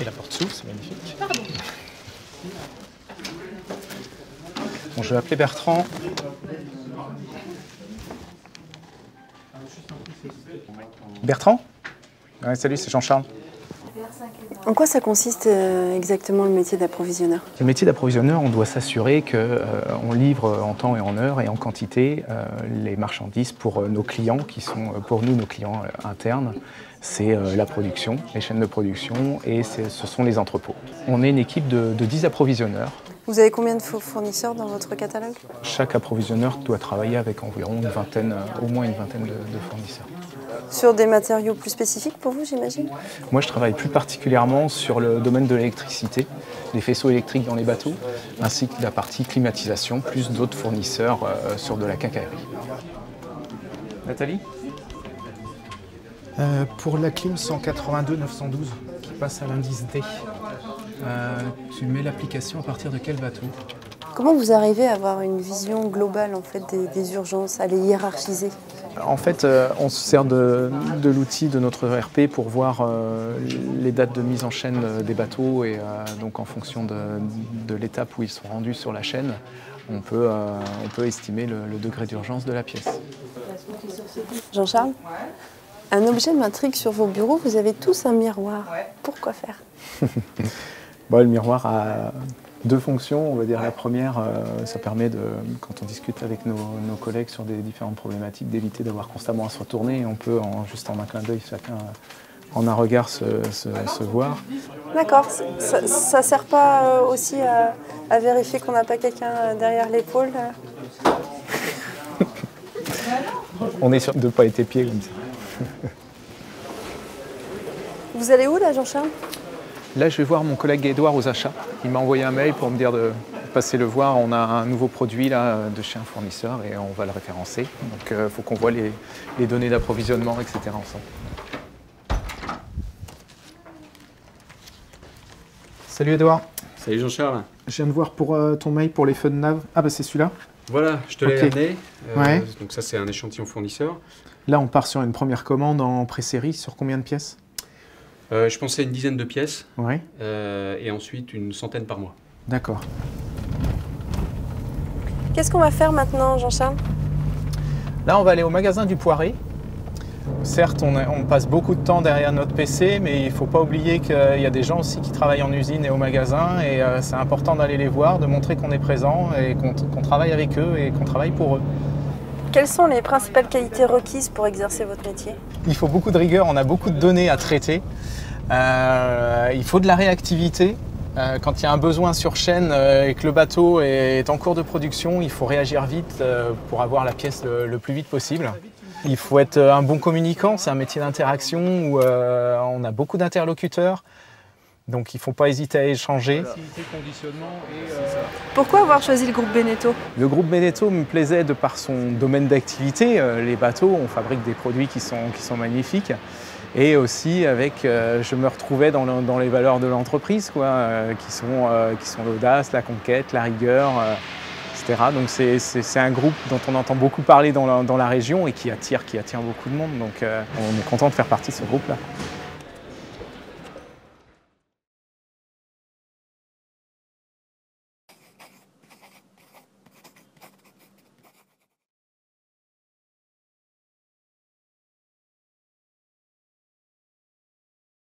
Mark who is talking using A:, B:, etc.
A: Et la porte s'ouvre, c'est magnifique. Bon, je vais appeler Bertrand. Bertrand? Ouais, salut, c'est Jean-Charles.
B: En quoi ça consiste exactement le métier d'approvisionneur?
A: Le métier d'approvisionneur, on doit s'assurer qu'on livre en temps et en heure et en quantité les marchandises pour nos clients qui sont pour nous nos clients internes. C'est la production, les chaînes de production et ce sont les entrepôts. On est une équipe de 10 approvisionneurs.
B: Vous avez combien de fournisseurs dans votre catalogue?
A: Chaque approvisionneur doit travailler avec environ une vingtaine, au moins une vingtaine de fournisseurs.
B: Sur des matériaux plus spécifiques pour vous, j'imagine?
A: Moi, je travaille plus particulièrement sur le domaine de l'électricité, les faisceaux électriques dans les bateaux, ainsi que la partie climatisation, plus d'autres fournisseurs sur de la quincaillerie. Nathalie? Pour la clim 182-912, qui passe à l'indice D, tu mets l'application à partir de quel bateau?
B: Comment vous arrivez à avoir une vision globale en fait, des urgences, à les hiérarchiser?
A: En fait, on se sert de l'outil de notre ERP pour voir les dates de mise en chaîne des bateaux et donc en fonction de l'étape où ils sont rendus sur la chaîne, on peut estimer le degré d'urgence de la pièce.
B: Jean-Charles, un objet m'intrigue sur vos bureaux, vous avez tous un miroir. Pourquoi faire?
A: Bon, le miroir a deux fonctions, on va dire. La première, ça permet, quand on discute avec nos collègues sur des différentes problématiques, d'éviter d'avoir constamment à se retourner. Et on peut, juste en un clin d'œil, chacun en un regard se voir. D'accord.
B: Ça ne sert pas aussi à vérifier qu'on n'a pas quelqu'un derrière l'épaule?
A: On est sûr de ne pas être épié comme ça.
B: Vous allez où là, Jean-Charles?
A: Là, je vais voir mon collègue Édouard aux achats. Il m'a envoyé un mail pour me dire de passer le voir. On a un nouveau produit là, de chez un fournisseur et on va le référencer. Donc il faut qu'on voit les données d'approvisionnement, etc. ensemble. Salut Édouard.
C: Salut Jean-Charles.
A: Je viens de voir pour ton mail pour les feux de nav. Ah bah c'est celui-là.
C: Voilà, je te l'ai amené.
A: Ouais.
C: Donc ça c'est un échantillon fournisseur.
A: Là on part sur une première commande en pré-série. Sur combien de pièces?
C: Je pensais à une dizaine de pièces.
A: Ouais.
C: Et ensuite une centaine par mois.
A: D'accord.
B: Qu'est-ce qu'on va faire maintenant, Jean-Charles?
A: Là on va aller au magasin du Poiré. Certes, on passe beaucoup de temps derrière notre PC, mais il ne faut pas oublier qu'il y a des gens aussi qui travaillent en usine et au magasin, et c'est important d'aller les voir, de montrer qu'on est présent et qu'on travaille avec eux et qu'on travaille pour eux.
B: Quelles sont les principales qualités requises pour exercer votre métier?
A: Il faut beaucoup de rigueur, on a beaucoup de données à traiter. Il faut de la réactivité. Quand il y a un besoin sur chaîne et que le bateau est en cours de production, il faut réagir vite pour avoir la pièce le plus vite possible. Il faut être un bon communicant, c'est un métier d'interaction où on a beaucoup d'interlocuteurs, donc il ne faut pas hésiter à échanger.
B: Pourquoi avoir choisi le groupe Beneteau? Le
A: groupe Beneteau me plaisait de par son domaine d'activité. Les bateaux, on fabrique des produits qui sont magnifiques. Et aussi avec, je me retrouvais dans les valeurs de l'entreprise, qui sont l'audace, la conquête, la rigueur. Etc. Donc c'est un groupe dont on entend beaucoup parler dans la région et qui attire beaucoup de monde. Donc on est content de faire partie de ce groupe-là.